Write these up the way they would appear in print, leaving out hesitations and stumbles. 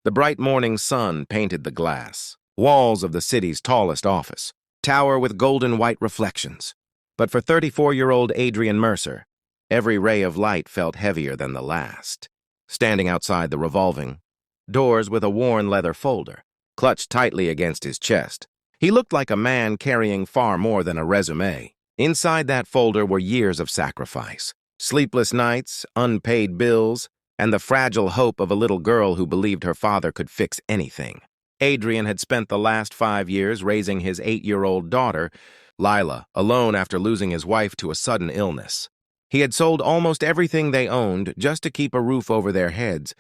The bright morning sun painted the glass, walls of the city's tallest office, tower with golden white reflections. But for 34-year-old Adrian Mercer, every ray of light felt heavier than the last. Standing outside the revolving doors with a worn leather folder, clutched tightly against his chest, he looked like a man carrying far more than a resume. Inside that folder were years of sacrifice, sleepless nights, unpaid bills, and the fragile hope of a little girl who believed her father could fix anything. Adrian had spent the last 5 years raising his 8-year-old daughter, Lila, alone after losing his wife to a sudden illness. He had sold almost everything they owned just to keep a roof over their heads,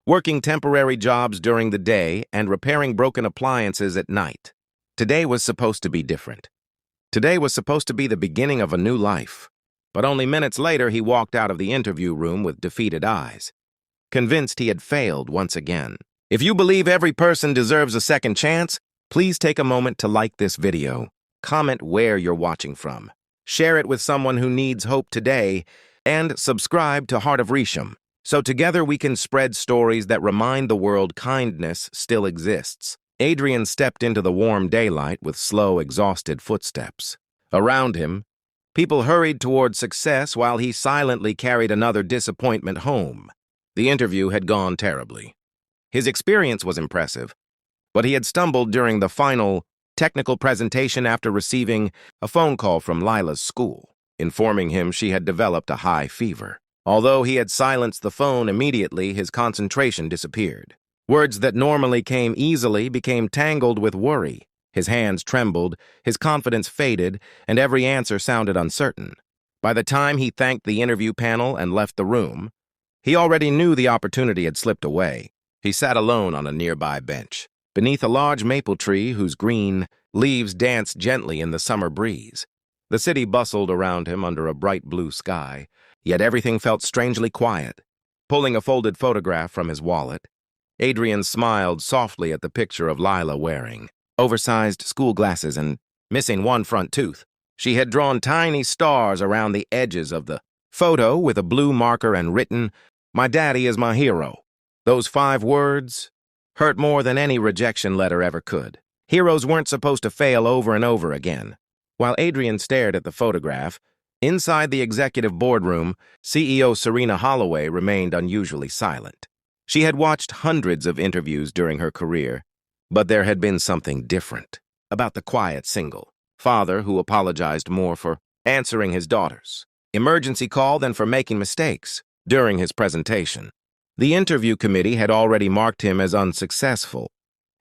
working temporary jobs during the day and repairing broken appliances at night. Today was supposed to be different. Today was supposed to be the beginning of a new life. But only minutes later, he walked out of the interview room with defeated eyes, convinced he had failed once again. If you believe every person deserves a second chance, please take a moment to like this video, comment where you're watching from, share it with someone who needs hope today, and subscribe to Heart of Resham, so together we can spread stories that remind the world kindness still exists. Adrian stepped into the warm daylight with slow, exhausted footsteps. Around him, people hurried toward success while he silently carried another disappointment home. The interview had gone terribly. His experience was impressive, but he had stumbled during the final technical presentation after receiving a phone call from Lila's school, informing him she had developed a high fever. Although he had silenced the phone immediately, his concentration disappeared. Words that normally came easily became tangled with worry. His hands trembled, his confidence faded, and every answer sounded uncertain. By the time he thanked the interview panel and left the room, he already knew the opportunity had slipped away. He sat alone on a nearby bench, beneath a large maple tree whose green leaves danced gently in the summer breeze. The city bustled around him under a bright blue sky, yet everything felt strangely quiet. Pulling a folded photograph from his wallet, Adrian smiled softly at the picture of Lila wearing oversized school glasses and missing one front tooth. She had drawn tiny stars around the edges of the photo with a blue marker and written, "My daddy is my hero." Those 5 words hurt more than any rejection letter ever could. Heroes weren't supposed to fail over and over again. While Adrian stared at the photograph, inside the executive boardroom, CEO Serena Holloway remained unusually silent. She had watched hundreds of interviews during her career, but there had been something different about the quiet single father who apologized more for answering his daughter's emergency call than for making mistakes during his presentation. The interview committee had already marked him as unsuccessful.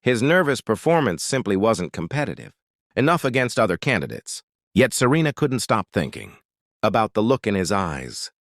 His nervous performance simply wasn't competitive enough against other candidates. Yet Serena couldn't stop thinking about the look in his eyes,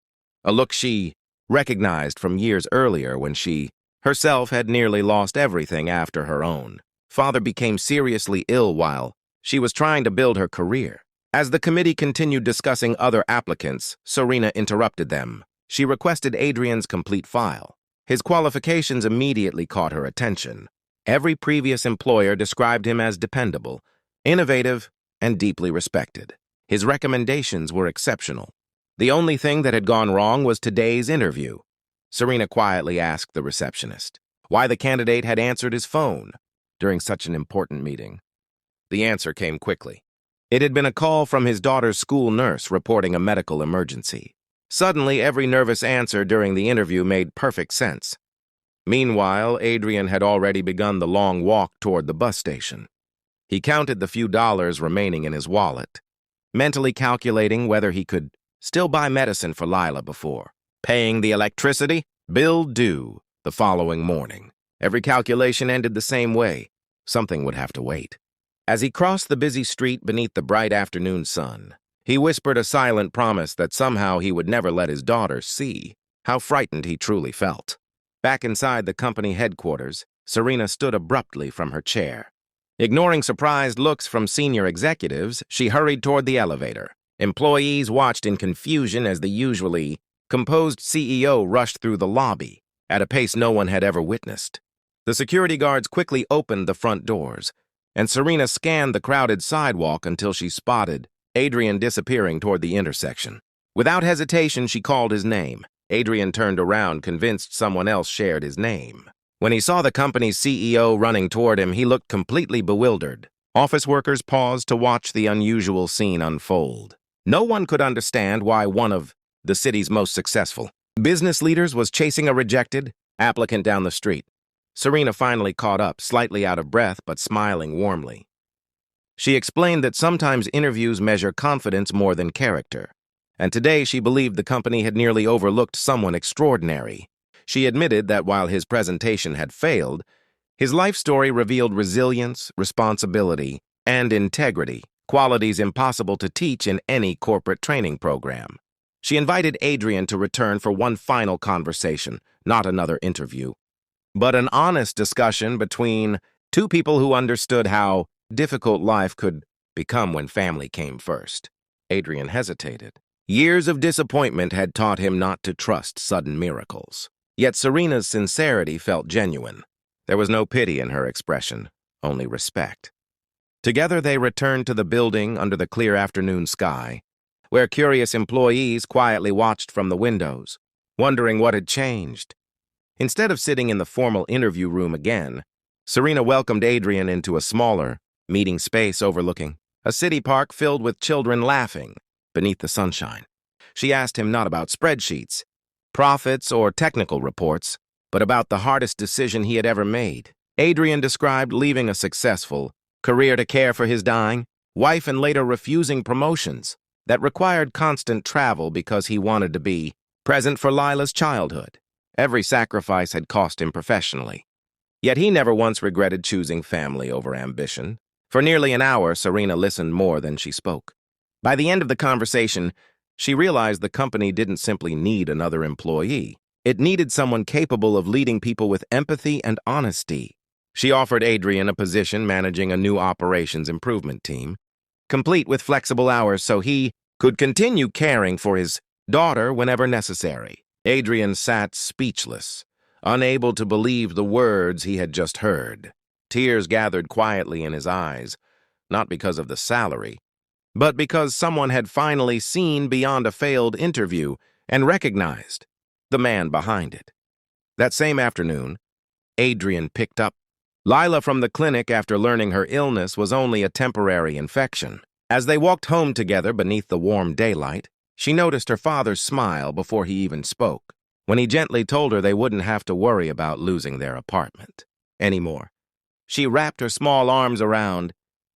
a look she recognized from years earlier when she herself had nearly lost everything after her own father became seriously ill while she was trying to build her career. As the committee continued discussing other applicants, Serena interrupted them. She requested Adrian's complete file. His qualifications immediately caught her attention. Every previous employer described him as dependable, innovative, and deeply respected. His recommendations were exceptional. The only thing that had gone wrong was today's interview. Serena quietly asked the receptionist why the candidate had answered his phone during such an important meeting. The answer came quickly. It had been a call from his daughter's school nurse reporting a medical emergency. Suddenly, every nervous answer during the interview made perfect sense. Meanwhile, Adrian had already begun the long walk toward the bus station. He counted the few dollars remaining in his wallet, mentally calculating whether he could still buy medicine for Lila before paying the electricity bill due the following morning. Every calculation ended the same way. Something would have to wait. As he crossed the busy street beneath the bright afternoon sun, he whispered a silent promise that somehow he would never let his daughter see how frightened he truly felt. Back inside the company headquarters, Serena stood abruptly from her chair. Ignoring surprised looks from senior executives, she hurried toward the elevator. Employees watched in confusion as the usually composed CEO rushed through the lobby at a pace no one had ever witnessed. The security guards quickly opened the front doors, and Serena scanned the crowded sidewalk until she spotted Adrian disappearing toward the intersection. Without hesitation, she called his name. Adrian turned around, convinced someone else shared his name. When he saw the company's CEO running toward him, he looked completely bewildered. Office workers paused to watch the unusual scene unfold. No one could understand why one of the city's most successful business leaders was chasing a rejected applicant down the street. Serena finally caught up, slightly out of breath but smiling warmly. She explained that sometimes interviews measure confidence more than character, and today she believed the company had nearly overlooked someone extraordinary. She admitted that while his presentation had failed, his life story revealed resilience, responsibility, and integrity, qualities impossible to teach in any corporate training program. She invited Adrian to return for one final conversation, not another interview, but an honest discussion between two people who understood how difficult life could become when family came first. Adrian hesitated. Years of disappointment had taught him not to trust sudden miracles. Yet Serena's sincerity felt genuine. There was no pity in her expression, only respect. Together they returned to the building under the clear afternoon sky, where curious employees quietly watched from the windows, wondering what had changed. Instead of sitting in the formal interview room again, Serena welcomed Adrian into a smaller, meeting space overlooking a city park filled with children laughing beneath the sunshine. She asked him not about spreadsheets, profits, or technical reports, but about the hardest decision he had ever made. Adrian described leaving a successful career to care for his dying wife and later refusing promotions that required constant travel because he wanted to be present for Lila's childhood. Every sacrifice had cost him professionally. Yet he never once regretted choosing family over ambition. For nearly an hour, Serena listened more than she spoke. By the end of the conversation, she realized the company didn't simply need another employee. It needed someone capable of leading people with empathy and honesty. She offered Adrian a position managing a new operations improvement team, complete with flexible hours so he could continue caring for his daughter whenever necessary. Adrian sat speechless, unable to believe the words he had just heard. Tears gathered quietly in his eyes, not because of the salary, but because someone had finally seen beyond a failed interview and recognized the man behind it. That same afternoon, Adrian picked up Lila from the clinic after learning her illness was only a temporary infection. As they walked home together beneath the warm daylight, she noticed her father's smile before he even spoke, when he gently told her they wouldn't have to worry about losing their apartment anymore. She wrapped her small arms around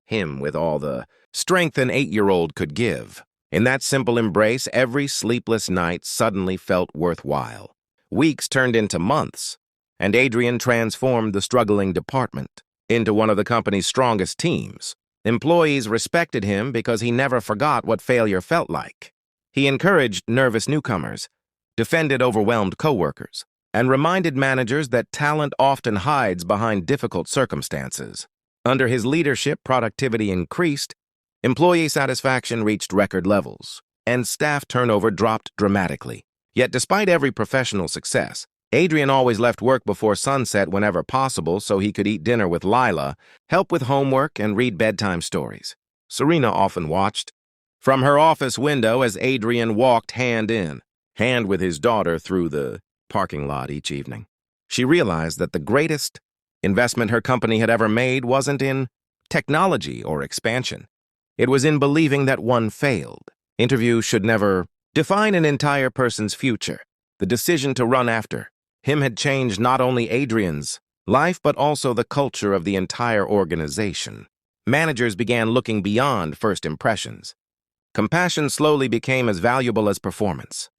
him with all the strength an 8-year-old could give. In that simple embrace, every sleepless night suddenly felt worthwhile. Weeks turned into months, and Adrian transformed the struggling department into one of the company's strongest teams. Employees respected him because he never forgot what failure felt like. He encouraged nervous newcomers, defended overwhelmed coworkers, and reminded managers that talent often hides behind difficult circumstances. Under his leadership, productivity increased, employee satisfaction reached record levels, and staff turnover dropped dramatically. Yet despite every professional success, Adrian always left work before sunset whenever possible so he could eat dinner with Lila, help with homework, and read bedtime stories. Serena often watched from her office window as Adrian walked hand in hand with his daughter through the parking lot each evening. She realized that the greatest investment her company had ever made wasn't in technology or expansion. It was in believing that one failed. Interviews should never define an entire person's future. The decision to run after him had changed not only Adrian's life, but also the culture of the entire organization. Managers began looking beyond first impressions. Compassion slowly became as valuable as performance.